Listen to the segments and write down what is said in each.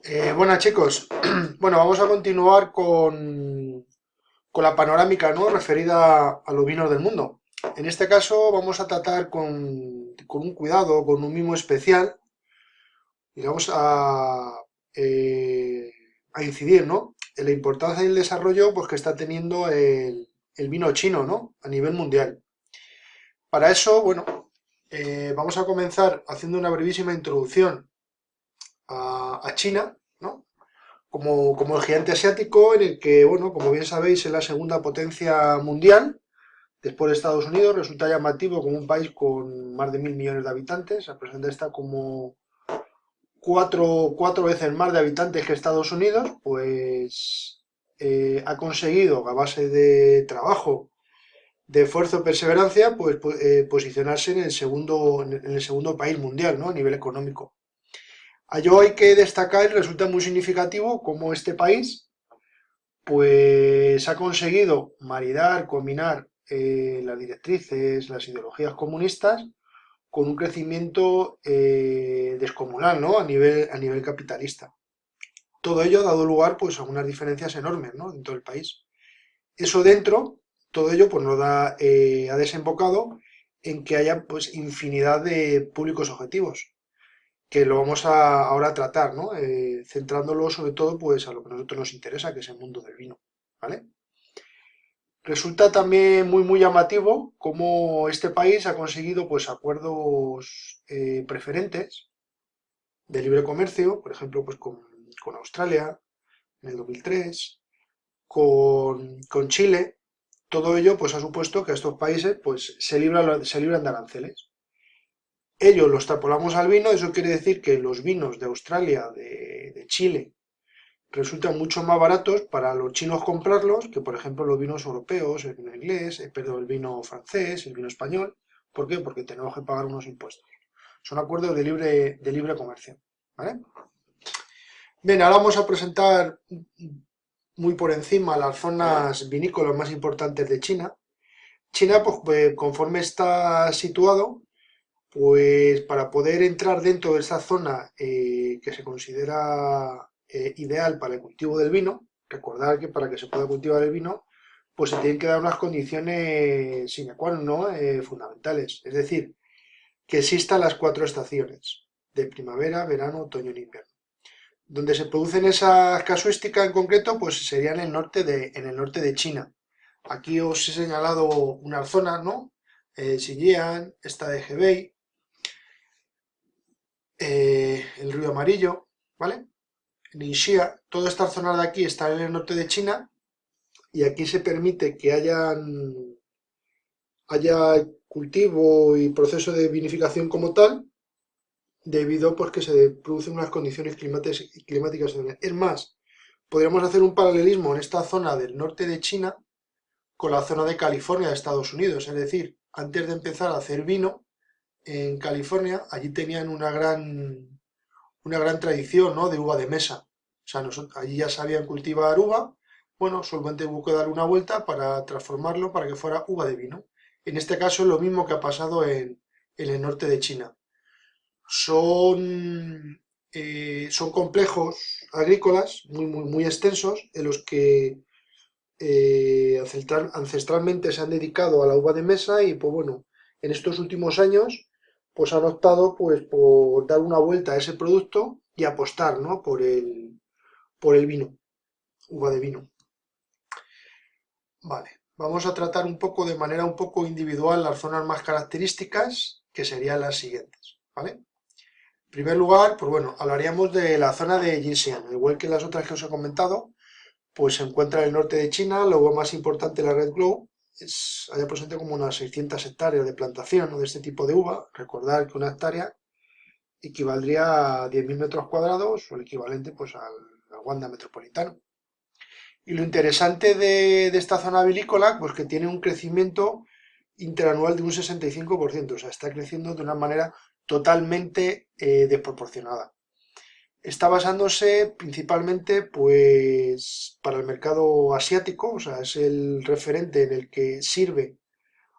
Buenas chicos, bueno, vamos a continuar con la panorámica, ¿no? Referida a los vinos del mundo. En este caso vamos a tratar con un cuidado, con un mimo especial, y vamos a incidir, ¿no? En la importancia y el desarrollo pues, que está teniendo el vino chino, ¿no? A nivel mundial. Para eso, bueno, vamos a comenzar haciendo una brevísima introducción a China, ¿no? Como el gigante asiático, en el que, bueno, como bien sabéis, es la segunda potencia mundial, después de Estados Unidos. Resulta llamativo como un país con más de 1.000 millones de habitantes, representa está como cuatro veces más de habitantes que Estados Unidos, pues ha conseguido, a base de trabajo, de esfuerzo y perseverancia, pues posicionarse en el segundo país mundial, ¿no? A nivel económico. A ello hay que destacar y resulta muy significativo cómo este país pues ha conseguido maridar, combinar las directrices, las ideologías comunistas con un crecimiento descomunal, ¿no? A nivel capitalista. Todo ello ha dado lugar pues, a unas diferencias enormes, ¿no? Dentro del país. Eso dentro, todo ello pues, ha desembocado en que haya pues, infinidad de públicos objetivos, que lo vamos ahora a tratar, ¿no? Centrándolo sobre todo pues, a lo que a nosotros nos interesa, que es el mundo del vino. ¿Vale? Resulta también muy llamativo cómo este país ha conseguido pues, acuerdos preferentes de libre comercio, por ejemplo, pues, con Australia en el 2003, con Chile. Todo ello pues, ha supuesto que estos países pues, se libran de aranceles. Ello lo extrapolamos al vino, eso quiere decir que los vinos de Australia, de Chile, resultan mucho más baratos para los chinos comprarlos que, por ejemplo, los vinos europeos, el vino inglés, perdón, el vino francés, el vino español. ¿Por qué? Porque tenemos que pagar unos impuestos. Son acuerdos de libre comercio. ¿Vale? Bien, ahora vamos a presentar muy por encima las zonas vinícolas más importantes de China. China, pues, conforme está situado, pues para poder entrar dentro de esa zona que se considera ideal para el cultivo del vino, recordar que para que se pueda cultivar el vino, pues se tienen que dar unas condiciones sine qua non, ¿no? Fundamentales. Es decir, que existan las cuatro estaciones, de primavera, verano, otoño e invierno. Donde se producen esas casuísticas en concreto, pues sería en el norte de China. Aquí os he señalado unas zonas, ¿no? Xinjiang, esta de Hebei, el río Amarillo, ¿vale? Ningxia, todas estas zonas de aquí están en el norte de China y aquí se permite que haya cultivo y proceso de vinificación como tal, debido pues que se producen unas condiciones climáticas. Es más, podríamos hacer un paralelismo en esta zona del norte de China con la zona de California de Estados Unidos, es decir, antes de empezar a hacer vino en California, allí tenían una gran tradición, ¿no? De uva de mesa. O sea, allí ya sabían cultivar uva, bueno, solamente hubo que dar una vuelta para transformarlo para que fuera uva de vino. En este caso es lo mismo que ha pasado en el norte de China. Son complejos agrícolas muy extensos en los que ancestralmente se han dedicado a la uva de mesa y pues bueno, en estos últimos años pues han optado pues por dar una vuelta a ese producto y apostar, ¿no? por el vino, uva de vino. Vale, vamos a tratar un poco de manera un poco individual las zonas más características, que serían las siguientes, ¿vale? En primer lugar, pues bueno, hablaríamos de la zona de Xinjiang, igual que las otras que os he comentado, pues se encuentra en el norte de China. La uva más importante, la Red Glow, hay aproximadamente como unas 600 hectáreas de plantación, ¿no? De este tipo de uva. Recordar que una hectárea equivaldría a 10.000 metros cuadrados, o el equivalente pues al Wanda metropolitano. Y lo interesante de esta zona vinícola, pues que tiene un crecimiento interanual de un 65%, o sea, está creciendo de una manera totalmente desproporcionada. Está basándose principalmente pues para el mercado asiático, o sea, es el referente en el que sirve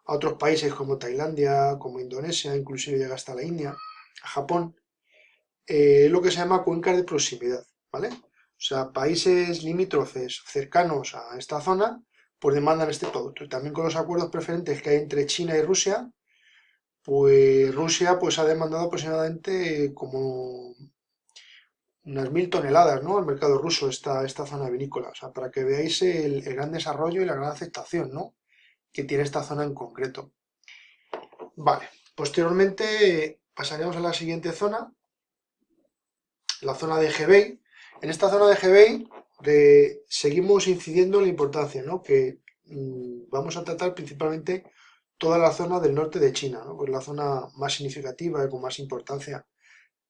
a otros países como Tailandia, como Indonesia, inclusive llega hasta la India, a Japón, lo que se llama cuencas de proximidad. ¿vale? O sea, países limítrofes cercanos a esta zona, pues demandan este producto. Y también con los acuerdos preferentes que hay entre China y Rusia, pues Rusia pues ha demandado aproximadamente como unas 1000 toneladas, ¿no? Al mercado ruso esta zona vinícola. O sea, para que veáis el gran desarrollo y la gran aceptación, ¿no? Que tiene esta zona en concreto. Vale, posteriormente pasaríamos a la siguiente zona, la zona de Hebei. En esta zona de Hebei seguimos incidiendo en la importancia, ¿no? Que vamos a tratar principalmente toda la zona del norte de China, ¿no? Pues la zona más significativa y con más importancia,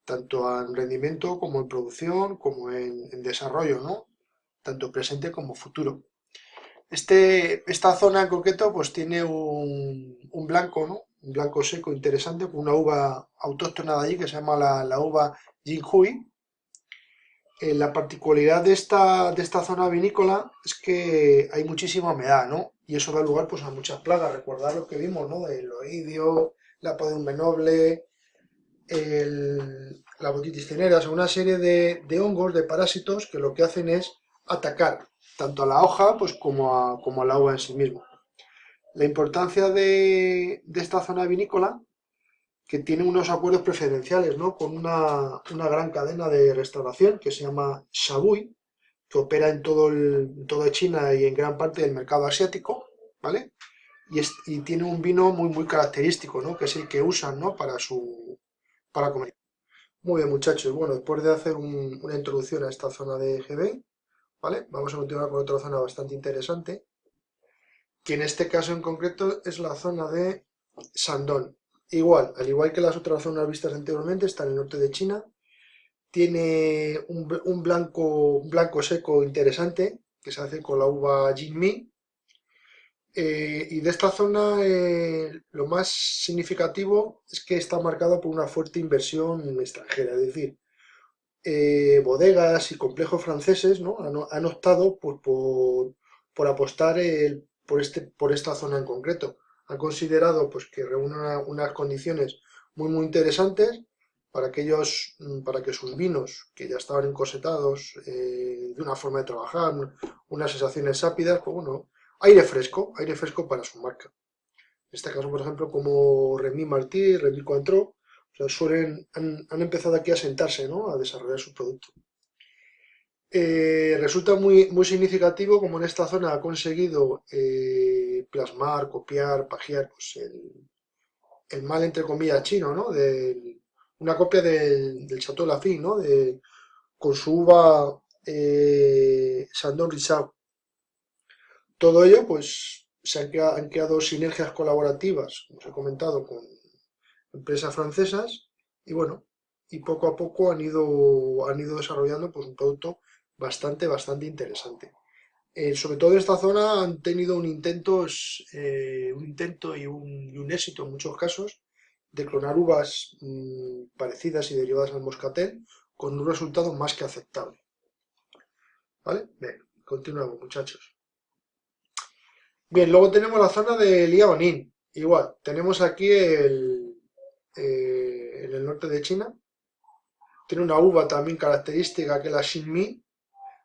tanto en rendimiento como en producción, como en desarrollo, ¿no? Tanto presente como futuro. Esta zona en concreto pues tiene un blanco, ¿no? Un blanco seco interesante, con una uva autóctona de allí que se llama la uva Jinhui. La particularidad de esta zona vinícola es que hay muchísima humedad, ¿no? Y eso da lugar pues, a muchas plagas. Recordad lo que vimos, ¿no? El oidio, la podumbe noble, la botitis cinerea, son una serie de hongos, de parásitos que lo que hacen es atacar tanto a la hoja pues, como al agua en sí mismo. La importancia de esta zona vinícola, que tiene unos acuerdos preferenciales, ¿no? Con una gran cadena de restauración que se llama Shabui, que opera en toda China y en gran parte del mercado asiático, ¿vale? Y tiene un vino muy, muy característico, ¿no? Que es el que usan, ¿no? Para comer. Muy bien, muchachos. Bueno, después de hacer una introducción a esta zona de GB, ¿vale? Vamos a continuar con otra zona bastante interesante, que en este caso en concreto es la zona de Shandong. Igual, al igual que las otras zonas vistas anteriormente, está en el norte de China. Tiene un blanco seco interesante, que se hace con la uva Jinmi. Y de esta zona lo más significativo es que está marcado por una fuerte inversión extranjera, es decir, bodegas y complejos franceses, ¿no? han optado por apostar por esta zona en concreto. Han considerado pues, que reúne unas condiciones muy, muy interesantes para que sus vinos, que ya estaban encosetados, de una forma de trabajar, unas sensaciones sápidas, pues bueno, aire fresco para su marca. En este caso, por ejemplo, como Remy Martí, Remy Cointreau, o sea, han empezado aquí a sentarse, ¿no? A desarrollar su producto. Resulta muy, muy significativo como en esta zona ha conseguido plasmar, copiar, pagiar pues el mal, entre comillas, chino, ¿no? Una copia del Chateau Lafite, ¿no? Con su uva Chandon Richard. Todo ello, pues, han creado sinergias colaborativas, como os he comentado, con empresas francesas y bueno, y poco a poco han ido desarrollando pues, un producto bastante, bastante interesante. Sobre todo en esta zona han tenido un intento y un éxito en muchos casos de clonar uvas parecidas y derivadas al moscatel con un resultado más que aceptable. ¿Vale? Bien, continuamos muchachos. Bien, luego tenemos la zona de Liaoning. Igual, tenemos aquí en el norte de China. Tiene una uva también característica que es la Xinmi.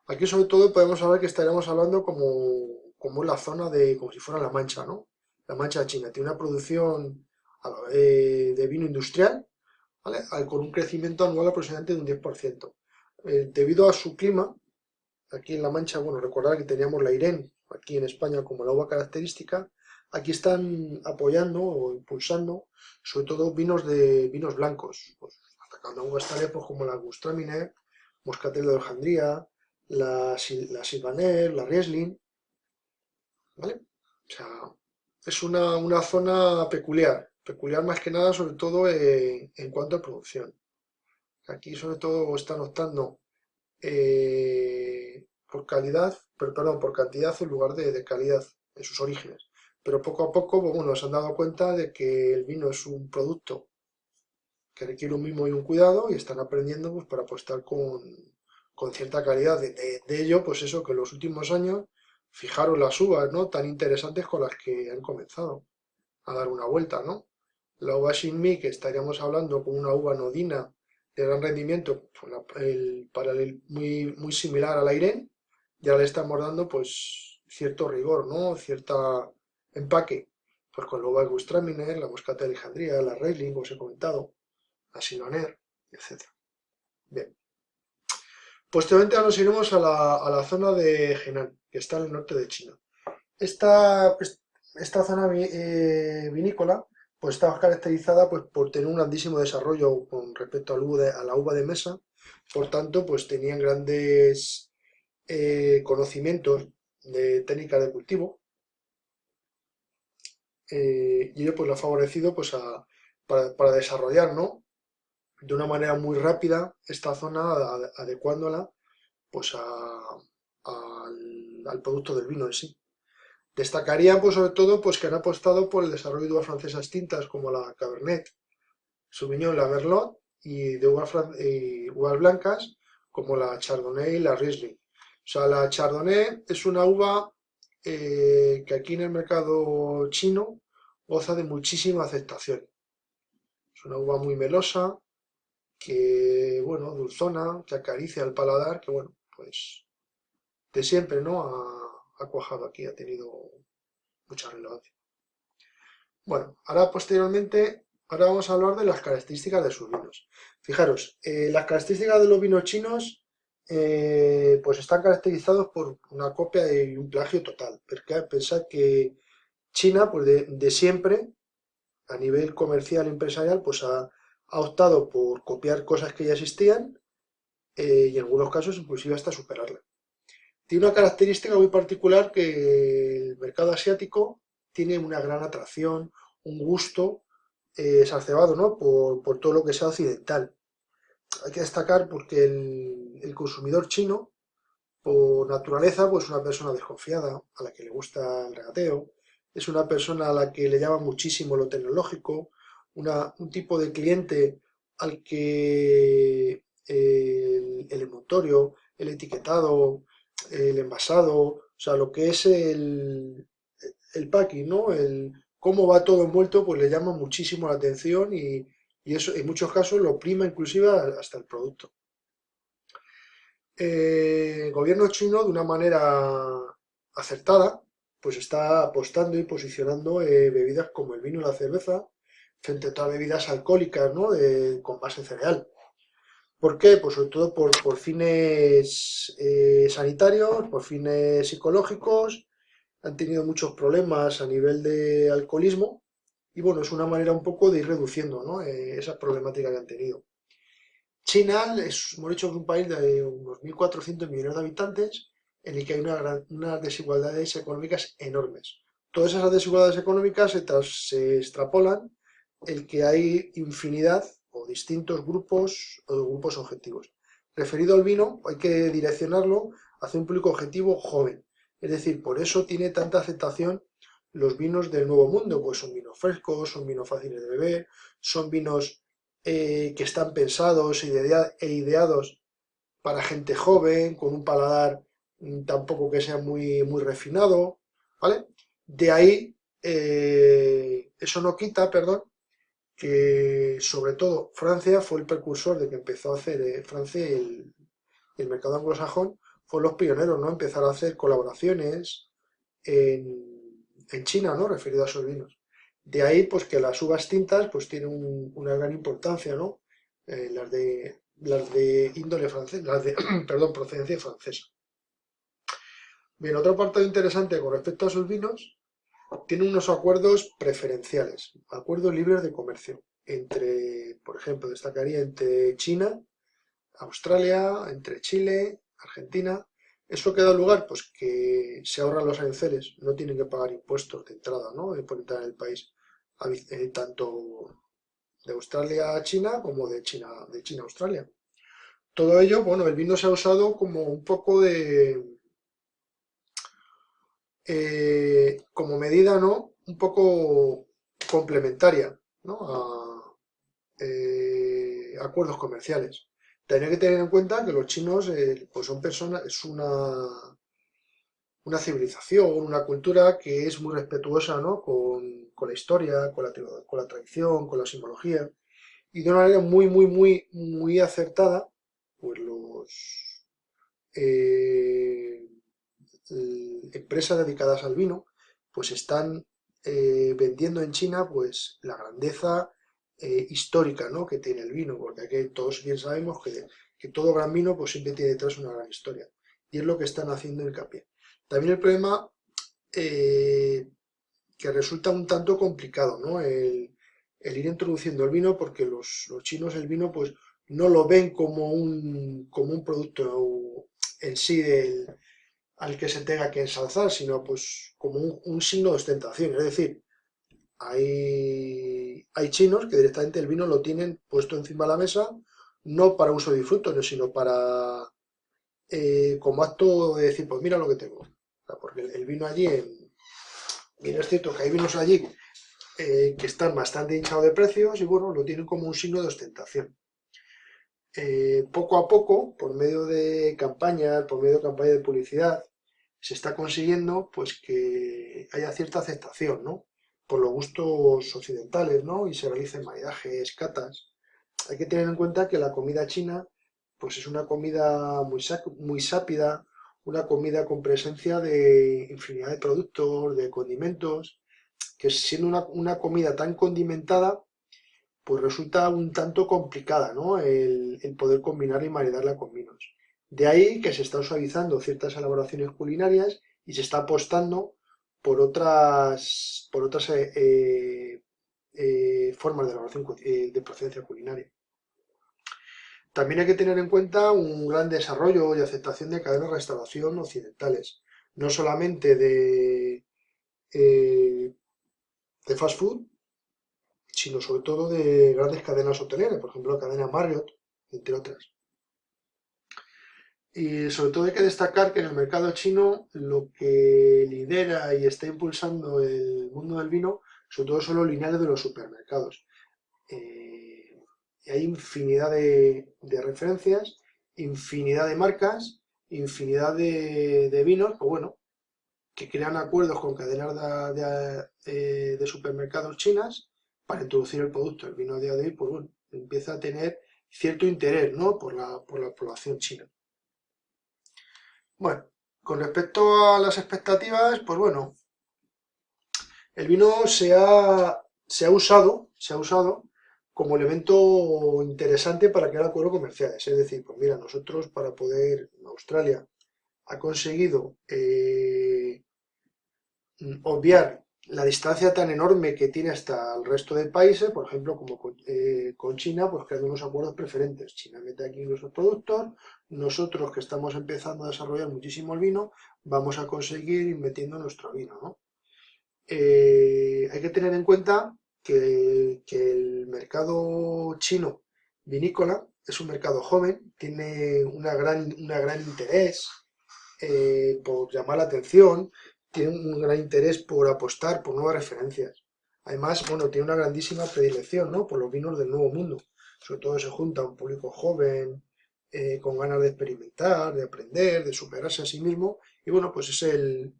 Aquí sobre todo podemos hablar que estaríamos hablando como la zona como si fuera La Mancha, ¿no? La Mancha China. Tiene una producción de vino industrial, ¿vale? Con un crecimiento anual aproximadamente de un 10%. Debido a su clima, aquí en La Mancha, bueno, recordar que teníamos la Irene aquí en España como la uva característica. Aquí están apoyando o impulsando sobre todo vinos blancos, pues, atacando uvas tales pues, como la Gewürztraminer, Moscatel de Alejandría, la Sylvaner, la Riesling, ¿vale? O sea, es una zona peculiar más que nada, sobre todo en cuanto a producción. Aquí sobre todo están optando por calidad, perdón, por cantidad en lugar de calidad en sus orígenes. Pero poco a poco, pues, bueno, se han dado cuenta de que el vino es un producto que requiere un mimo y un cuidado y están aprendiendo pues, para apostar con cierta calidad. De ello, pues eso, que en los últimos años fijaron las uvas, ¿no? Tan interesantes con las que han comenzado a dar una vuelta, ¿no? La uva Shinmi, que estaríamos hablando con una uva nodina de gran rendimiento, pues el paralel muy similar al Airén, y ahora le estamos dando pues cierto rigor, ¿no? Cierta empaque, pues con el Gewürztraminer, la Moscata de Alejandría, la Riesling, os he comentado, la Sylvaner, etc. Bien. Posteriormente nos iremos a la zona de Henan, que está en el norte de China. Esta zona vinícola pues está caracterizada pues, por tener un grandísimo desarrollo con respecto a la uva de mesa, por tanto pues tenían grandes conocimientos de técnicas de cultivo, y ello pues lo ha favorecido pues para desarrollar, ¿no? De una manera muy rápida esta zona, adecuándola pues al producto del vino en sí. Destacarían pues sobre todo pues que han apostado por el desarrollo de uvas francesas tintas como la Cabernet Sauvignon, la Merlot, y de uvas blancas como la Chardonnay y la Riesling. O sea, la Chardonnay es una uva que aquí en el mercado chino goza de muchísima aceptación. Es una uva muy melosa, que, bueno, dulzona, que acaricia el paladar, que, bueno, pues de siempre, ¿no? Ha cuajado aquí, ha tenido mucha relevancia. Bueno, ahora vamos a hablar de las características de sus vinos. Fijaros, las características de los vinos chinos pues están caracterizados por una copia y un plagio total. Porque pensad que China, pues de siempre, a nivel comercial y empresarial, pues ha optado por copiar cosas que ya existían, y en algunos casos inclusive hasta superarlas. Tiene una característica muy particular, que el mercado asiático tiene una gran atracción, un gusto exacerbado, ¿no? Por todo lo que sea occidental. Hay que destacar porque el consumidor chino, por naturaleza, pues es una persona desconfiada, a la que le gusta el regateo, es una persona a la que le llama muchísimo lo tecnológico, un tipo de cliente al que el envoltorio, el etiquetado, el envasado, o sea, lo que es el packing, ¿no? El cómo va todo envuelto, pues le llama muchísimo la atención, y eso en muchos casos lo prima inclusive hasta el producto. El gobierno chino, de una manera acertada, pues está apostando y posicionando bebidas como el vino y la cerveza frente a otras bebidas alcohólicas, ¿no? Con base en cereal. ¿Por qué? Pues sobre todo por fines sanitarios, por fines psicológicos. Han tenido muchos problemas a nivel de alcoholismo, y bueno, es una manera un poco de ir reduciendo, ¿no? Esas problemáticas que han tenido. China hemos dicho, es un país de unos 1.400 millones de habitantes, en el que hay unas desigualdades económicas enormes. Todas esas desigualdades económicas se extrapolan el que hay infinidad o distintos grupos o grupos objetivos. Referido al vino, hay que direccionarlo hacia un público objetivo joven. Es decir, por eso tiene tanta aceptación los vinos del Nuevo Mundo, pues son vinos frescos, son vinos fáciles de beber, son vinos que están pensados e ideados para gente joven, con un paladar tampoco que sea muy refinado, ¿vale? De ahí, eso no quita, perdón, que sobre todo Francia fue el precursor de que empezó a hacer Francia y el mercado anglosajón, fue los pioneros, ¿no? Empezar a hacer colaboraciones en China, ¿no? Referido a esos vinos. De ahí, pues que las uvas tintas, pues tienen una gran importancia, ¿no? Las de índole francés, perdón, procedencia francesa. Bien, otro apartado interesante con respecto a sus vinos, tiene unos acuerdos preferenciales, acuerdos libres de comercio, entre, por ejemplo, destacaría entre China, Australia, entre Chile, Argentina. ¿Eso que da lugar? Pues que se ahorran los aranceles, no tienen que pagar impuestos de entrada, ¿no? Por entrar en el país, tanto de Australia a China como de China a Australia. Todo ello, bueno, el vino se ha usado como un poco como medida, ¿no? Un poco complementaria, ¿no? A acuerdos comerciales. Tener que tener en cuenta que los chinos, pues son personas, es una civilización, una cultura que es muy respetuosa, ¿no? Con la historia, con la tradición, con la simbología. y de una manera muy acertada, pues eh, empresas dedicadas al vino, pues están vendiendo en China pues la grandeza histórica, ¿no?, que tiene el vino, porque aquí todos bien sabemos que todo gran vino pues siempre tiene detrás una gran historia, y es lo que están haciendo hincapié. También el problema eh, que resulta un tanto complicado, ¿no?, el ir introduciendo el vino, porque los chinos el vino pues no lo ven como un producto en sí al que se tenga que ensalzar, sino pues como un signo de ostentación. Es decir, hay chinos que directamente el vino lo tienen puesto encima de la mesa, no para uso de disfruto, sino para como acto de decir, pues mira lo que tengo. O sea, porque el vino allí, bien es cierto que hay vinos allí que están bastante hinchados de precios y bueno, lo tienen como un signo de ostentación. Poco a poco, por medio de campañas de publicidad, se está consiguiendo pues que haya cierta aceptación, ¿no?, por los gustos occidentales, ¿no?, y se realicen maridajes, catas. Hay que tener en cuenta que la comida china pues es una comida muy sápida, una comida con presencia de infinidad de productos, de condimentos, que siendo una comida tan condimentada, pues resulta un tanto complicada, ¿no?, el poder combinar y maridarla con vinos. De ahí que se está suavizando ciertas elaboraciones culinarias y se está apostando por otras formas de elaboración de procedencia culinaria. También hay que tener en cuenta un gran desarrollo y aceptación de cadenas de restauración occidentales, no solamente eh, de fast food, sino sobre todo de grandes cadenas hoteleras, por ejemplo la cadena Marriott, entre otras. Y sobre todo hay que destacar que en el mercado chino lo que lidera y está impulsando el mundo del vino, sobre todo son los lineales de los supermercados. Y hay infinidad de referencias, infinidad de marcas, infinidad de vinos, pues bueno, que crean acuerdos con cadenas de supermercados chinas para introducir el producto. El vino a día de hoy, pues bueno, empieza a tener cierto interés, ¿no?, por la población china. Bueno, con respecto a las expectativas, pues bueno, el vino se ha usado como elemento interesante para crear acuerdos comerciales. Es decir, pues mira, nosotros para poder, Australia ha conseguido obviar la distancia tan enorme que tiene hasta el resto de países, por ejemplo, como con China, pues creando unos acuerdos preferentes. China mete aquí nuestros productos, nosotros que estamos empezando a desarrollar muchísimo el vino, vamos a conseguir ir metiendo nuestro vino, ¿no? Hay que tener en cuenta que el mercado chino vinícola es un mercado joven, tiene una gran interés por llamar la atención, tiene un gran interés por apostar por nuevas referencias. Además, bueno, tiene una grandísima predilección, ¿no?, por los vinos del Nuevo Mundo. Sobre todo se junta un público joven, con ganas de experimentar, de aprender, de superarse a sí mismo. Y bueno, pues es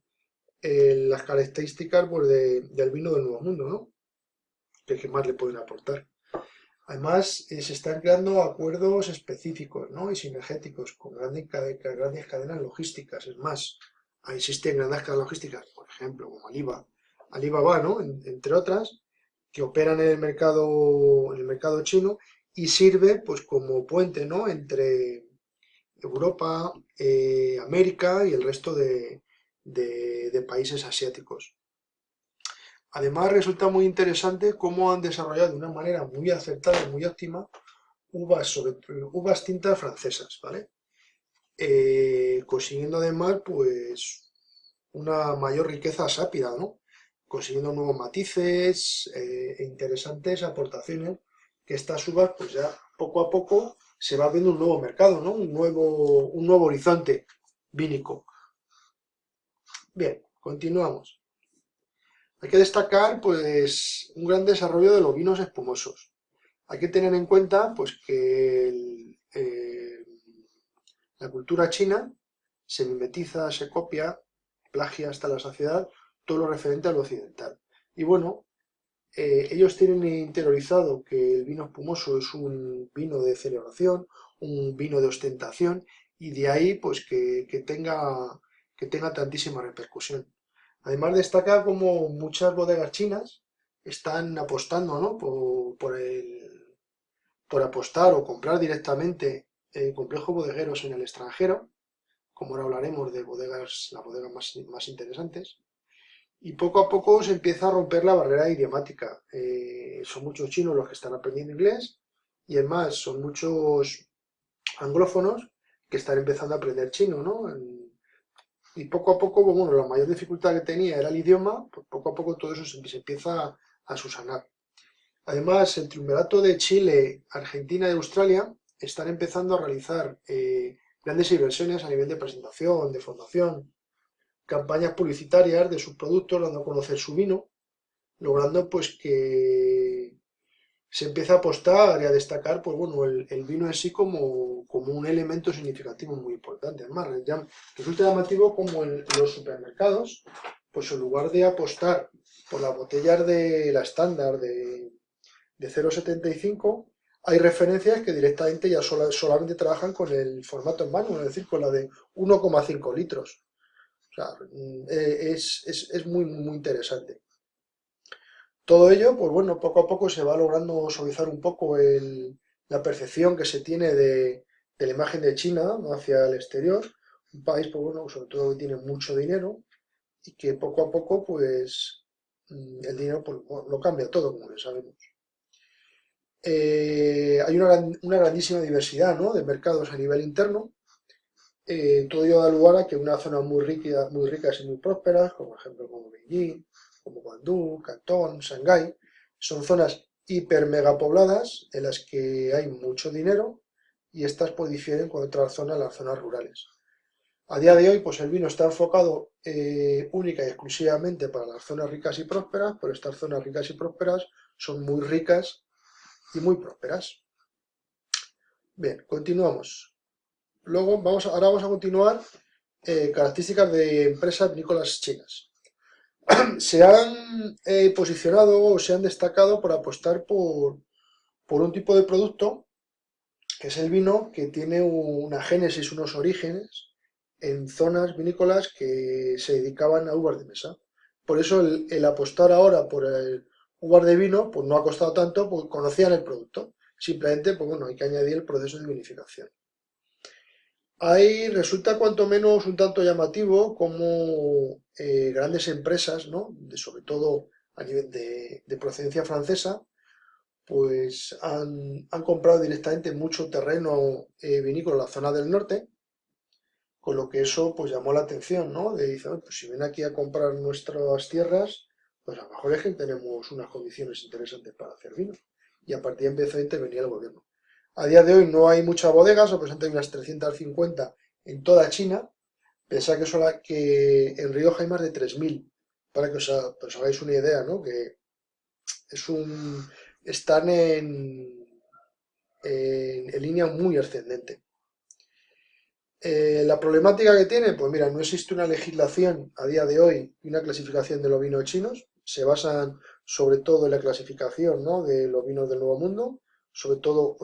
las características pues, del vino del Nuevo Mundo, ¿no?, que más le pueden aportar. Además, se están creando acuerdos específicos, ¿no?, y sinergéticos con grandes cadenas logísticas. Es más, existen grandes cadenas logísticas, por ejemplo, como Alibaba, ¿no?, entre otras, que operan en el mercado chino y sirve pues como puente, ¿no?, entre Europa, América y el resto de países asiáticos. Además, resulta muy interesante cómo han desarrollado de una manera muy acertada y muy óptima uvas tintas francesas, ¿vale? Consiguiendo además, pues, una mayor riqueza sápida, ¿no?, consiguiendo nuevos matices e interesantes aportaciones, que estas uvas, pues ya poco a poco se va viendo un nuevo mercado, ¿no?, un nuevo horizonte vínico. Bien, continuamos. Hay que destacar, pues, un gran desarrollo de los vinos espumosos. Hay que tener en cuenta, pues, que la cultura china se mimetiza, se copia, plagia hasta la saciedad todo lo referente al occidental. Y bueno, ellos tienen interiorizado que el vino espumoso es un vino de celebración, un vino de ostentación, y de ahí pues que tenga tantísima repercusión. Además destaca como muchas bodegas chinas están apostando, ¿no? por apostar o comprar directamente complejos bodegueros en el extranjero, como ahora hablaremos de bodegas, las bodegas más interesantes, y poco a poco se empieza a romper la barrera idiomática. Son muchos chinos los que están aprendiendo inglés y además son muchos anglófonos que están empezando a aprender chino, ¿no? Y poco a poco, pues, bueno, la mayor dificultad que tenía era el idioma, pues poco a poco todo eso se empieza a subsanar. Además, el triunvirato de Chile, Argentina y Australia están empezando a realizar grandes inversiones a nivel de presentación, de formación, campañas publicitarias de sus productos, dando a conocer su vino, logrando pues que se empiece a apostar y a destacar pues bueno el vino en sí como un elemento significativo muy importante. Además, resulta llamativo como en los supermercados, pues en lugar de apostar por las botellas de la estándar de 0,75, hay referencias que directamente ya solamente trabajan con el formato en mano, es decir, con la de 1,5 litros. O sea, es muy, muy interesante. Todo ello, pues bueno, poco a poco se va logrando suavizar un poco la percepción que se tiene de la imagen de China, ¿no?, hacia el exterior. Un país, pues bueno, sobre todo que tiene mucho dinero y que poco a poco, pues, el dinero pues, bueno, lo cambia todo, como ya sabemos. Hay una grandísima diversidad, ¿no?, de mercados a nivel interno. Todo ello da lugar a que unas zonas muy ricas y muy prósperas, como por ejemplo como Beijing, como Guangdong, Cantón, Shanghái, son zonas hiper megapobladas en las que hay mucho dinero y estas pues difieren con otras zonas, las zonas rurales. A día de hoy, pues el vino está enfocado única y exclusivamente para las zonas ricas y prósperas, pero estas zonas ricas y prósperas son muy ricas y muy prósperas. Bien, continuamos. Ahora vamos a continuar características de empresas vinícolas chinas. Se han posicionado o se han destacado por apostar por un tipo de producto que es el vino que tiene una génesis, unos orígenes en zonas vinícolas que se dedicaban a uvas de mesa. Por eso el apostar ahora por el uvas de vino pues no ha costado tanto porque conocían el producto. Simplemente pues bueno, hay que añadir el proceso de vinificación. Ahí resulta cuanto menos un tanto llamativo como grandes empresas, ¿no?, sobre todo a nivel de procedencia francesa, pues han comprado directamente mucho terreno vinícola en la zona del norte, con lo que eso pues llamó la atención, ¿no? De decir, pues si ven aquí a comprar nuestras tierras, pues a lo mejor es que tenemos unas condiciones interesantes para hacer vino. Y a partir de ahí empezó a intervenir el gobierno. A día de hoy no hay muchas bodegas, aproximadamente hay unas 350 en toda China. Pensad que en Rioja hay más de 3000, para que os hagáis una idea, ¿no? Que es están en línea muy ascendente. La problemática que tiene, pues mira, no existe una legislación a día de hoy y una clasificación de los vinos chinos. Se basan sobre todo en la clasificación, ¿no?, de los vinos del Nuevo Mundo, sobre todo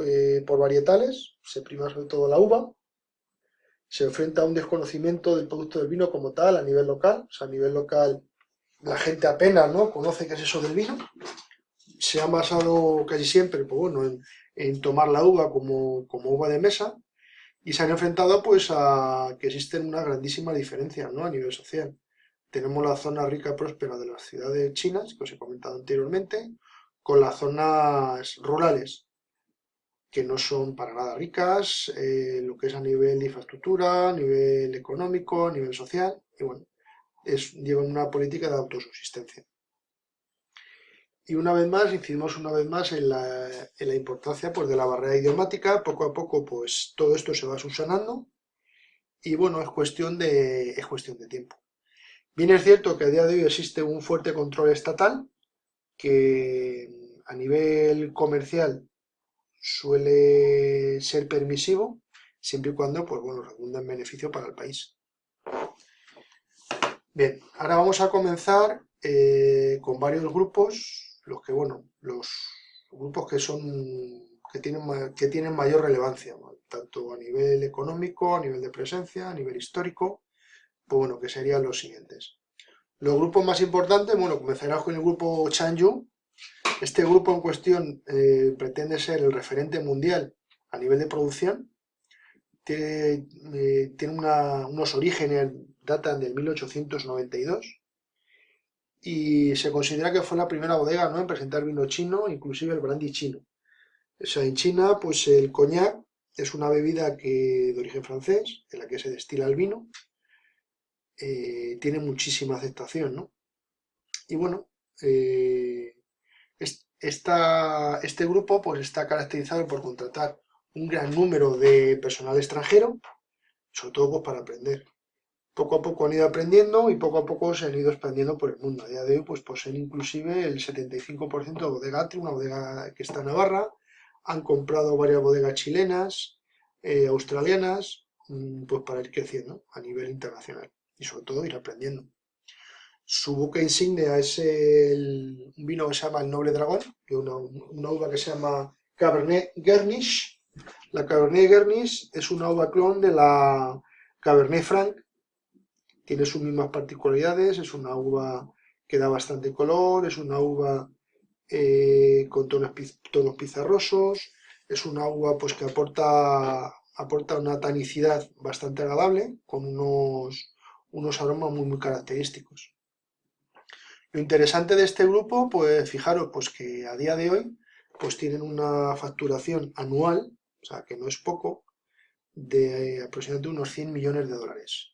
por varietales, se prima sobre todo la uva. Se enfrenta a un desconocimiento del producto del vino como tal a nivel local. O sea, a nivel local la gente apenas, ¿no?, conoce qué es eso del vino. Se han basado casi siempre, pues bueno, en tomar la uva como uva de mesa y se han enfrentado pues a que existen unas grandísimas diferencias, ¿no?, a nivel social. Tenemos la zona rica y próspera de las ciudades chinas, que os he comentado anteriormente, con las zonas rurales, que no son para nada ricas, lo que es a nivel de infraestructura, a nivel económico, a nivel social, y bueno, llevan una política de autosubsistencia. Y una vez más, incidimos una vez más en la importancia pues, de la barrera idiomática. Poco a poco, pues todo esto se va subsanando y bueno, es cuestión de tiempo. Bien es cierto que a día de hoy existe un fuerte control estatal que a nivel comercial suele ser permisivo, siempre y cuando, pues bueno, redunda en beneficio para el país. Bien, ahora vamos a comenzar con varios grupos bueno, los grupos que tienen mayor relevancia, ¿no? Tanto a nivel económico, a nivel de presencia, a nivel histórico, pues bueno, que serían los siguientes. Los grupos más importantes, bueno, comenzaremos con el grupo Chanyu. Este grupo en cuestión pretende ser el referente mundial a nivel de producción. Tiene unos orígenes, datan del 1892 y se considera que fue la primera bodega, ¿no?, en presentar vino chino, inclusive el brandy chino. O sea, en China, pues el coñac es una bebida de origen francés, en la que se destila el vino, tiene muchísima aceptación, ¿no? Y bueno, eh, este grupo pues está caracterizado por contratar un gran número de personal extranjero, sobre todo pues, para aprender. Poco a poco han ido aprendiendo y poco a poco se han ido expandiendo por el mundo. A día de hoy pues poseen inclusive el 75% de bodega Atri, una bodega que está en Navarra. Han comprado varias bodegas chilenas, australianas, pues para ir creciendo a nivel internacional y sobre todo ir aprendiendo. Su buque insignia es un vino que se llama el Noble Dragón, que es una uva que se llama Cabernet Grenache. La Cabernet Grenache es una uva clon de la Cabernet Franc, tiene sus mismas particularidades, es una uva que da bastante color, es una uva con tonos pizarrosos, es una uva pues, que aporta una tanicidad bastante agradable, con unos aromas muy característicos. Lo interesante de este grupo, pues fijaros, pues que a día de hoy, pues tienen una facturación anual, o sea, que no es poco, de aproximadamente unos 100 millones de dólares.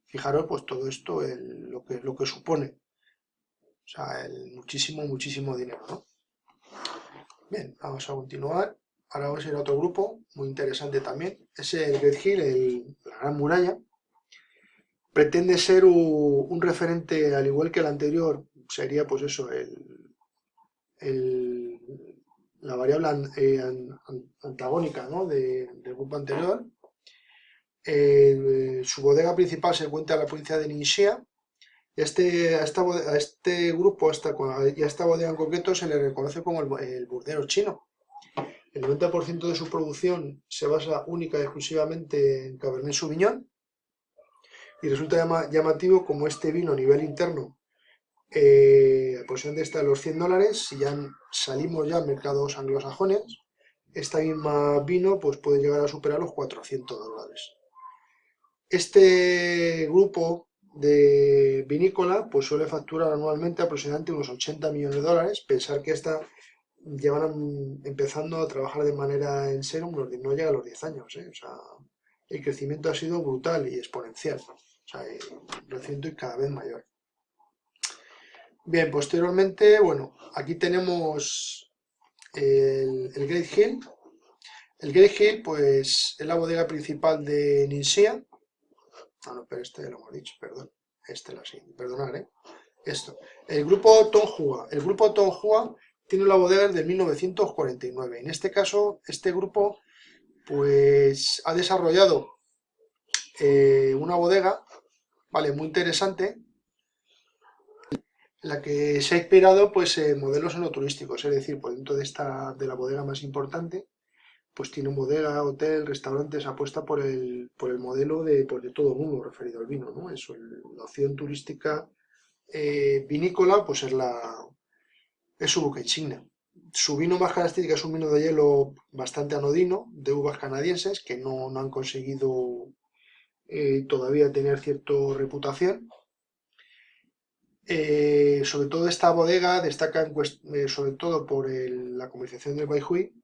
Fijaros, pues todo esto, lo que supone, o sea, muchísimo dinero, ¿no? Bien, vamos a continuar. Ahora vamos a ir a otro grupo, muy interesante también. Es el Great Hill, la Gran Muralla. Pretende ser un referente, al igual que el anterior, sería pues eso, la variable antagónica, ¿no?, del grupo anterior. Su bodega principal se encuentra en la provincia de Ningxia. A este grupo y a esta bodega en concreto se le reconoce como el burdero chino. El 90% de su producción se basa única y exclusivamente en Cabernet Sauvignon y resulta llamativo como este vino a nivel interno aproximadamente está en los 100 dólares. Si ya salimos ya a mercados anglosajones, esta misma vino pues, puede llegar a superar los 400 dólares. Este grupo de vinícola pues suele facturar anualmente aproximadamente unos 80 millones de dólares. Pensar que llevan empezando a trabajar de manera en serio, no llega a los 10 años, ¿eh? O sea, el crecimiento ha sido brutal y exponencial, o sea, creciendo y cada vez mayor. Bien, posteriormente, bueno, aquí tenemos el Great Hill. El Great Hill, pues, es la bodega principal de Ningxia. Ah, no, pero este lo hemos dicho, perdón. Este lo siguiente, perdonad, Esto. El grupo Tonghua. El grupo Tonghua tiene la bodega desde 1949. En este caso, este grupo, pues, ha desarrollado una bodega, vale, muy interesante, la que se ha inspirado pues en modelos enoturísticos, es decir, por dentro de la bodega más importante, pues tiene bodega, hotel, restaurantes, apuesta por el modelo de todo el mundo referido al vino, ¿no? Eso, la opción turística vinícola, pues es su buque insignia. Su vino más característico es un vino de hielo bastante anodino, de uvas canadienses, que no han conseguido todavía tener cierta reputación. Sobre todo esta bodega destaca sobre todo por la comercialización del baihui.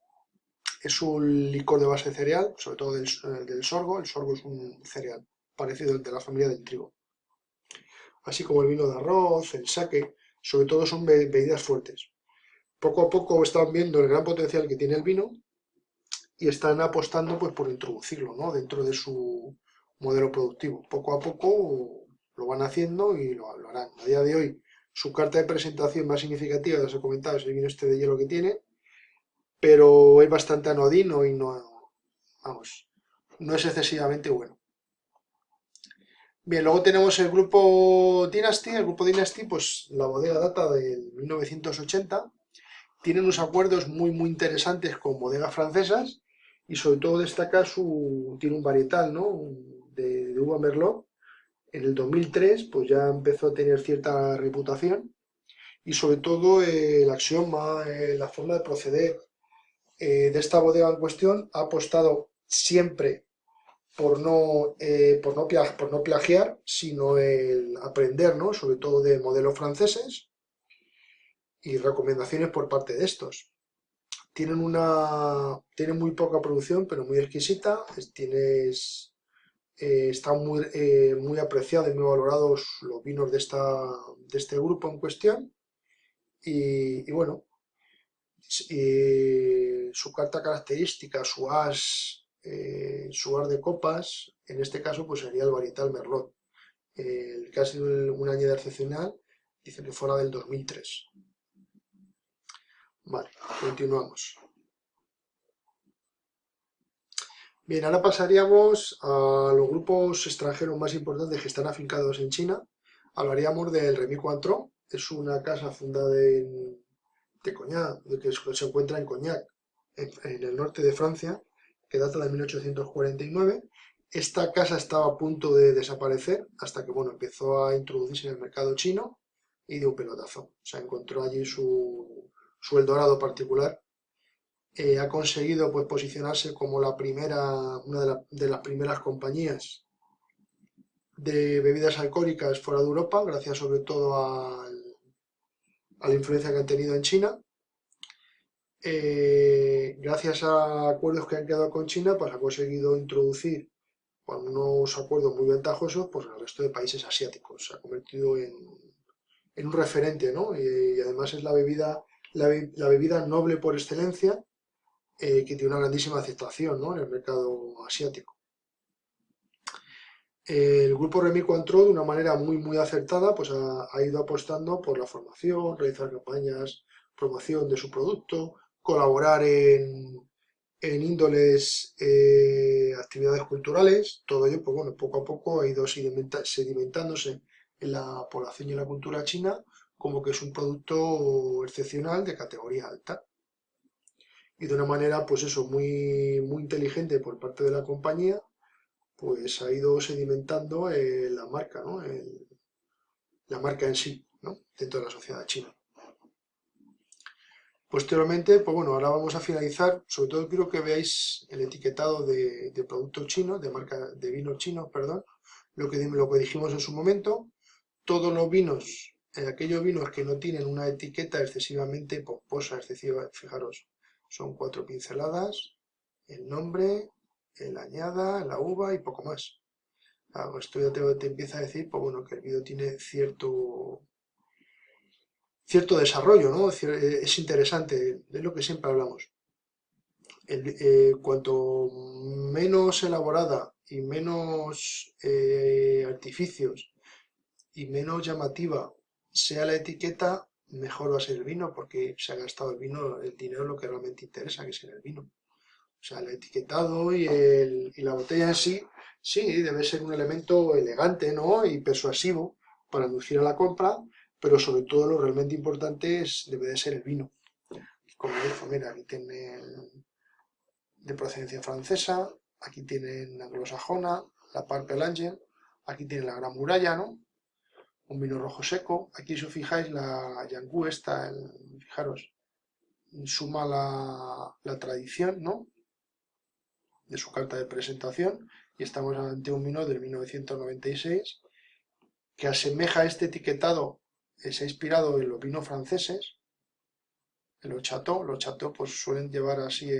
Es un licor de base cereal, sobre todo del sorgo. El sorgo es un cereal parecido al de la familia del trigo. Así como el vino de arroz, el sake, sobre todo son bebidas fuertes. Poco a poco están viendo el gran potencial que tiene el vino y están apostando pues, por introducirlo, ¿no?, dentro de su modelo productivo. Poco a poco lo van haciendo y lo harán. A día de hoy, su carta de presentación más significativa, ya os he comentado, es el vino este de hielo que tiene, pero es bastante anodino y no es excesivamente bueno. Bien, luego tenemos el grupo Dynasty. El grupo Dynasty, pues la bodega data del 1980. Tienen unos acuerdos muy interesantes con bodegas francesas y sobre todo destaca tiene un varietal, ¿no? De uva Merlot. En el 2003 pues ya empezó a tener cierta reputación y sobre todo el axioma, la forma de proceder de esta bodega en cuestión ha apostado siempre por no plagiar, sino el aprender, ¿no? Sobre todo de modelos franceses y recomendaciones por parte de estos. Tienen muy poca producción, pero muy exquisita. Están muy apreciados y muy valorados los vinos de este grupo en cuestión. Y bueno, su carta característica, su as de copas, en este caso pues sería el varietal Merlot. El que ha sido un año excepcional, dice que fuera del 2003. Vale, continuamos. Bien, ahora pasaríamos a los grupos extranjeros más importantes que están afincados en China. Hablaríamos del Rémy Cointreau, es una casa fundada de Cognac, que se encuentra en Cognac, en el norte de Francia, que data de 1849. Esta casa estaba a punto de desaparecer hasta que bueno, empezó a introducirse en el mercado chino y dio un pelotazo. O sea, encontró allí su Eldorado particular. Ha conseguido pues, posicionarse como una de las primeras compañías de bebidas alcohólicas fuera de Europa, gracias sobre todo a la influencia que han tenido en China. Gracias a acuerdos que han quedado con China, pues ha conseguido introducir con unos acuerdos muy ventajosos pues, en el resto de países asiáticos. Se ha convertido en un referente, ¿no? Y además es la bebida noble por excelencia, que tiene una grandísima aceptación, ¿no? En el mercado asiático. El grupo Rémy Cointreau, de una manera muy acertada, pues ha ido apostando por la formación, realizar campañas, promoción de su producto, colaborar en índoles, actividades culturales. Todo ello, pues bueno, poco a poco ha ido sedimentándose en la población y en la cultura china como que es un producto excepcional de categoría alta. Y de una manera, pues eso, muy inteligente por parte de la compañía, pues ha ido sedimentando la marca, ¿no? La marca en sí, ¿no? Dentro de la sociedad china. Posteriormente, pues bueno, ahora vamos a finalizar. Sobre todo quiero que veáis el etiquetado de productos chinos, de vinos chinos, perdón, lo que dijimos en su momento. Todos los vinos, aquellos vinos que no tienen una etiqueta excesivamente pomposa, excesiva, fijaros, son 4 pinceladas, el nombre, la añada, la uva y poco más. Esto ya te empieza a decir, pues bueno, que el vino tiene cierto desarrollo, ¿no? Es interesante, es lo que siempre hablamos. Cuanto menos elaborada y menos artificios y menos llamativa sea la etiqueta, mejor va a ser el vino, porque se ha gastado el dinero en lo que realmente interesa, que es en el vino. O sea, el etiquetado y la botella en sí, sí, debe ser un elemento elegante, ¿no? Y persuasivo para inducir a la compra, pero sobre todo lo realmente importante debe de ser el vino. Como dijo, mira, aquí tienen de procedencia francesa, aquí tienen anglosajona, la Parc Lange, aquí tienen la Gran Muralla, ¿no? Un vino rojo seco. Aquí si os fijáis la Yangú esta, fijaros, suma la tradición, ¿no? De su carta de presentación y estamos ante un vino del 1996 que asemeja este etiquetado, se ha inspirado en los vinos franceses, en los chateaux pues suelen llevar así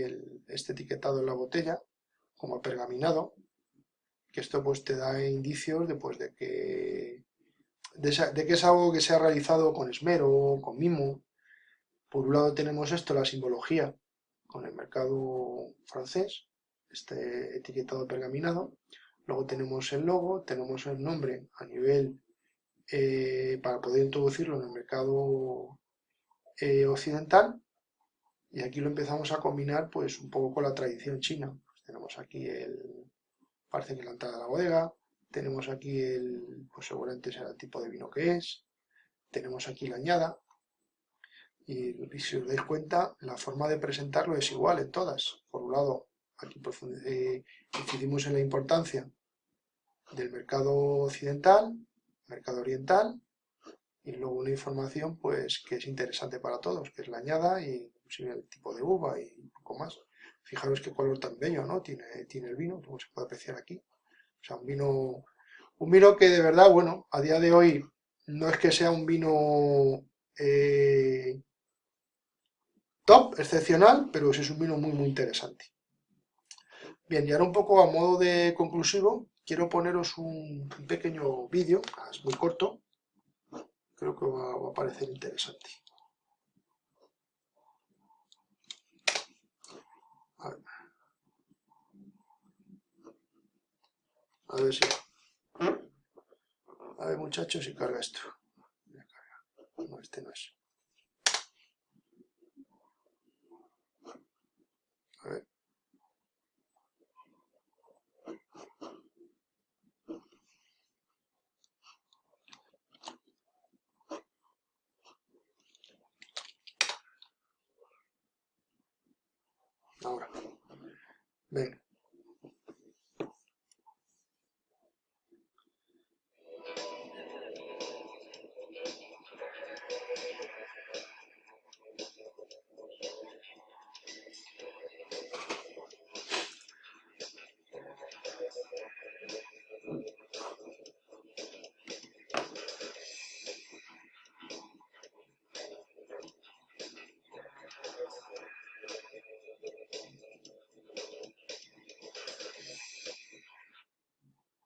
este etiquetado en la botella, como apergaminado, que esto pues te da indicios de que es algo que se ha realizado con esmero, con mimo. Por un lado tenemos esto, la simbología con el mercado francés, este etiquetado pergaminado. Luego tenemos el logo, tenemos el nombre a nivel para poder introducirlo en el mercado occidental. Y aquí lo empezamos a combinar pues un poco con la tradición china. Pues tenemos aquí parece que la entrada de la bodega, tenemos aquí pues seguramente será el tipo de vino que es, tenemos aquí la añada, y si os dais cuenta, la forma de presentarlo es igual en todas. Por un lado, aquí incidimos en la importancia del mercado occidental, mercado oriental, y luego una información pues que es interesante para todos, que es la añada y el tipo de uva y un poco más. Fijaros qué color tan bello, ¿no? Tiene el vino, como se puede apreciar aquí. O sea, un vino que de verdad, bueno, a día de hoy no es que sea un vino top, excepcional, pero sí es un vino muy, muy interesante. Bien, y ahora un poco a modo de conclusivo, quiero poneros un pequeño vídeo, es muy corto, creo que va a parecer interesante. A ver si... A ver, muchachos, si carga esto. No, este no es. A ver. Ahora. Venga.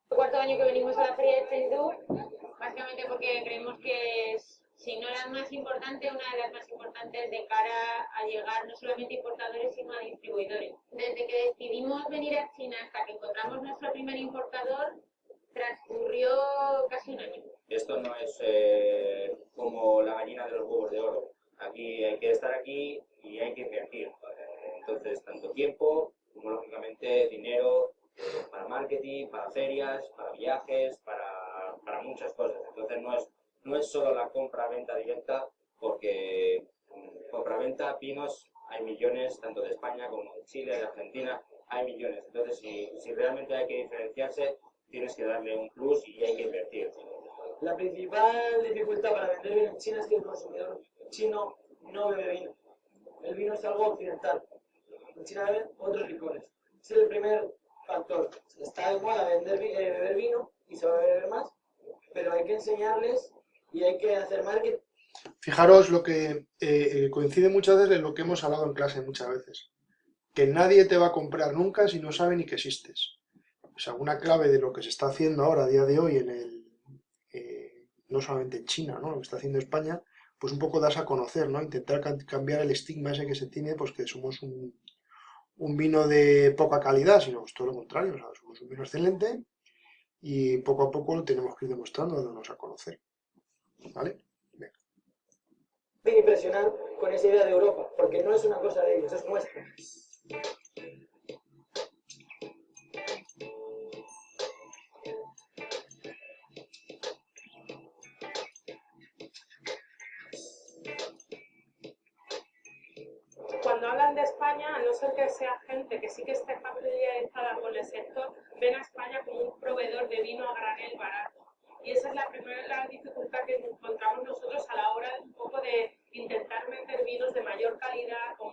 Cuarto año que venimos a la feria de Chengdu, básicamente porque creemos que es, si no la más importante, una de las más importantes de cara a llegar no solamente a importadores, sino a distribuidores. Desde que decidimos venir a China hasta que encontramos nuestro primer importador, transcurrió casi un año. Esto no es como la gallina de los huevos de oro. Aquí hay que estar aquí y hay que invertir. Entonces, tanto tiempo como, lógicamente, dinero para marketing, para ferias, para viajes, para muchas cosas. Entonces, no es solo la compra-venta directa, porque compra-venta, pinos, hay millones, tanto de España como de Chile, de Argentina, hay millones. Entonces, si realmente hay que diferenciarse, tienes que darle un plus y hay que invertir. La principal dificultad para vender vino en China es que el consumidor chino no bebe vino. El vino es algo occidental. En China beben otros licores. Ese es el primer factor. Está de moda beber vino y se va a beber más, pero hay que enseñarles y hay que hacer marketing. Fijaros lo que coincide muchas veces en lo que hemos hablado en clase muchas veces. Que nadie te va a comprar nunca si no sabe ni que existes. O sea, una clave de lo que se está haciendo ahora a día de hoy no solamente en China, ¿no? Lo que está haciendo España, pues un poco das a conocer, ¿no? Intentar cambiar el estigma ese que se tiene, pues que somos un vino de poca calidad, sino pues todo lo contrario, o sea, somos un vino excelente y poco a poco lo tenemos que ir demostrando, dándonos a conocer, ¿vale? Venga. Impresionar con esa idea de Europa, porque no es una cosa de ellos, es nuestra. Cuando hablan de España, a no ser que sea gente que sí que esté familiarizada con el sector, ven a España como un proveedor de vino a granel barato. Y esa es la primera dificultad que encontramos nosotros a la hora de un poco de intentar meter vinos de mayor calidad, con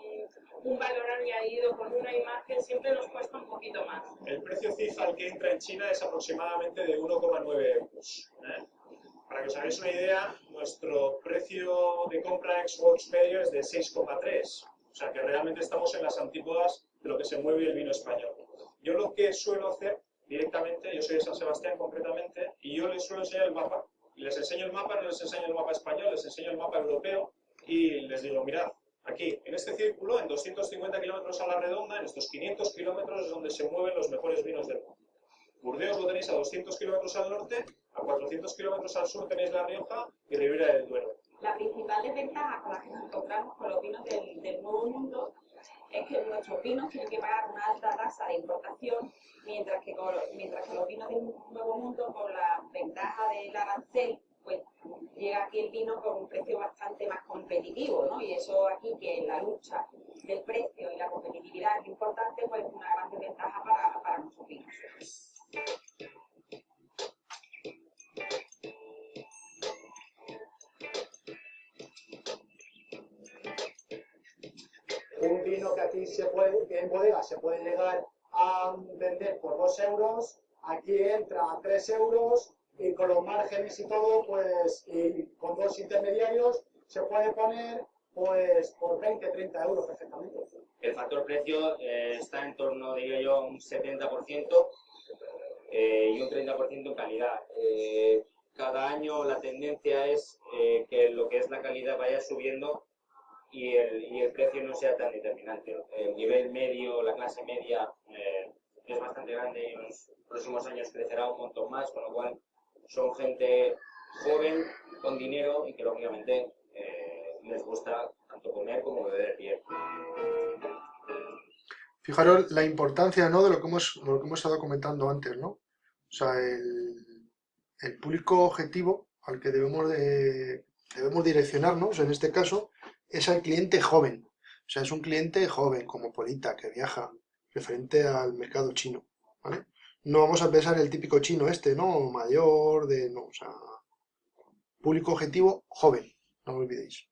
un valor añadido, con una imagen, siempre nos cuesta un poquito más. El precio CIF al que entra en China es aproximadamente de 1,9 euros. Para que os hagáis una idea, nuestro precio de compra ex-works medio es de 6,3. O sea que realmente estamos en las antípodas de lo que se mueve el vino español. Yo lo que suelo hacer directamente, yo soy de San Sebastián concretamente, y yo les suelo enseñar el mapa. Y les enseño el mapa, no les enseño el mapa español, les enseño el mapa europeo y les digo, mirad, aquí, en este círculo, en 250 kilómetros a la redonda, en estos 500 kilómetros es donde se mueven los mejores vinos del mundo. Burdeos lo tenéis a 200 kilómetros al norte, a 400 kilómetros al sur tenéis La Rioja y Ribera del Duero. La principal desventaja con la que nos encontramos con los vinos del Nuevo Mundo es que nuestros vinos tienen que pagar una alta tasa de importación, mientras que los vinos del Nuevo Mundo, con la ventaja del arancel, pues llega aquí el vino con un precio bastante más competitivo, ¿no? Y eso aquí, que la lucha del precio y la competitividad es importante, pues es una gran ventaja para nuestros vinos. Un vino que aquí en bodega se puede llegar a vender por 2 euros, aquí entra a 3 euros y con los márgenes y todo, pues, y con 2 intermediarios, se puede poner pues por 20-30 euros perfectamente. El factor precio está en torno, diría yo, a un 70% y un 30% en calidad. Cada año la tendencia es que lo que es la calidad vaya subiendo y el precio no sea tan determinante. El nivel medio, la clase media es bastante grande y en los próximos años crecerá un montón más, con lo cual son gente joven, con dinero y que lógicamente les gusta tanto comer como beber bien. Fijaros la importancia, ¿no?, de lo que hemos estado comentando antes, ¿no? O sea, el público objetivo al que debemos direccionarnos, en este caso, es al cliente joven. O sea, es un cliente joven, cosmopolita, que viaja, referente al mercado chino, ¿vale? No vamos a pensar el típico chino este, ¿no? Mayor, no, o sea, público objetivo joven, no lo olvidéis.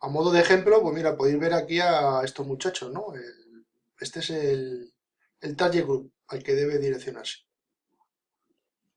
A modo de ejemplo, pues mira, podéis ver aquí a estos muchachos, ¿no? Este es el target group al que debe direccionarse.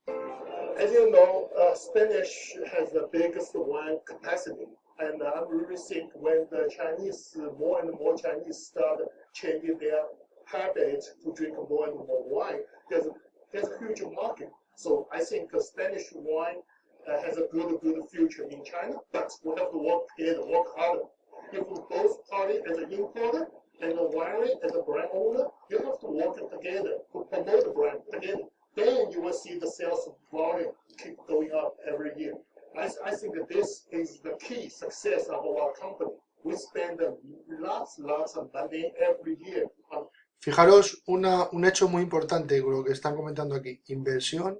As you know, Spanish has the biggest wine capacity, and I really think when the Chinese, more and more Chinese start changing their habit to drink more and more wine, there's a huge market. So I think Spanish wine has a good future in China, but we have to work together, work harder. If both parties as an importer and the winery as a brand owner, you have to work together to promote the brand together. Then you will see the sales volume keep going up every year. I think that this is the key success of our company. We spend lots of money every year on. Fijaros un hecho muy importante, lo que están comentando aquí: inversión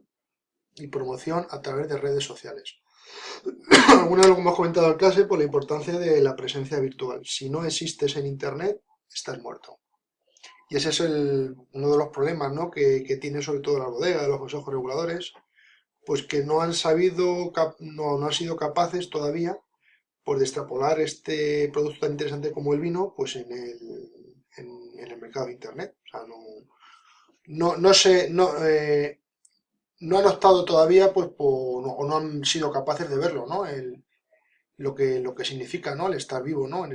y promoción a través de redes sociales. Alguna vez lo que hemos comentado en clase, por la importancia de la presencia virtual. Si no existes en Internet, estás muerto. Y ese es uno de los problemas, ¿no?, que tiene sobre todo la bodega, los consejos reguladores, pues que no han sabido, no han sido capaces todavía, pues, de extrapolar este producto tan interesante como el vino, pues en el mercado de Internet. O sea, no han optado todavía, pues, o no han sido capaces de verlo, ¿no? Lo que significa, ¿no?, el estar vivo, ¿no?, en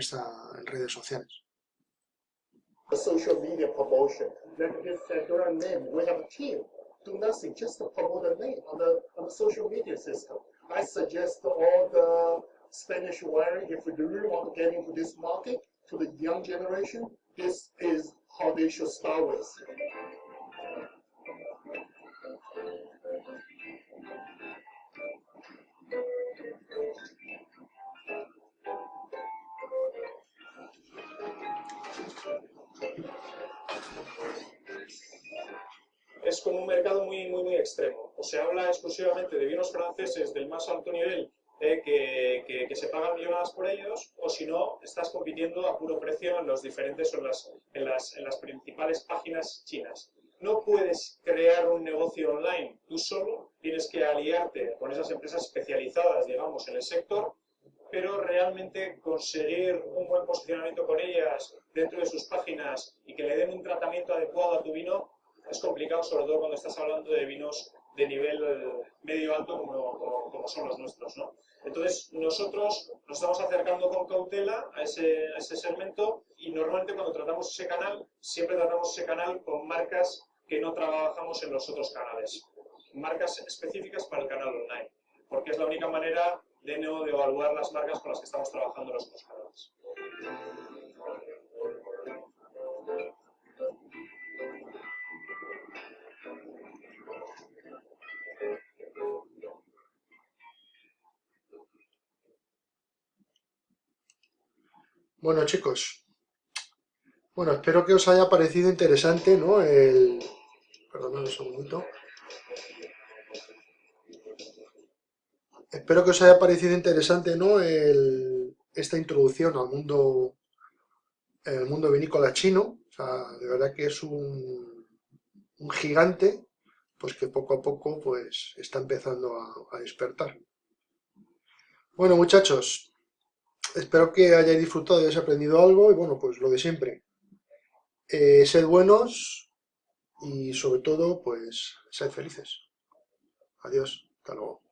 redes sociales. The social media promotion. Like this brand name, we have a team. Do nothing, just to promote the name on the social media system. I suggest all the Spanish winery, if we really want to get into this market, to the young generation, this is how they should start with. Es como un mercado muy extremo. O se habla exclusivamente de vinos franceses del más alto nivel que se pagan millonadas por ellos, o si no, estás compitiendo a puro precio en los diferentes o en las principales páginas chinas. No puedes crear un negocio online tú solo, tienes que aliarte con esas empresas especializadas, digamos, en el sector, pero realmente conseguir un buen posicionamiento con ellas dentro de sus páginas y que le den un tratamiento adecuado a tu vino es complicado, sobre todo cuando estás hablando de vinos de nivel medio-alto como son los nuestros, ¿no? Entonces, nosotros nos estamos acercando con cautela a ese segmento y normalmente cuando tratamos ese canal, siempre tratamos ese canal con marcas que no trabajamos en los otros canales. Marcas específicas para el canal online, porque es la única manera de evaluar las marcas con las que estamos trabajando en los otros canales. Bueno, chicos, bueno, espero que os haya parecido interesante, ¿no? Perdón, un segundito. Espero que os haya parecido interesante, ¿no? Esta introducción al mundo vinícola chino. O sea, de verdad que es un gigante, pues que poco a poco, pues, está empezando a despertar. Bueno, muchachos, espero que hayáis disfrutado y hayáis aprendido algo. Y bueno, pues lo de siempre. Sed buenos y sobre todo, pues, sed felices. Adiós, hasta luego.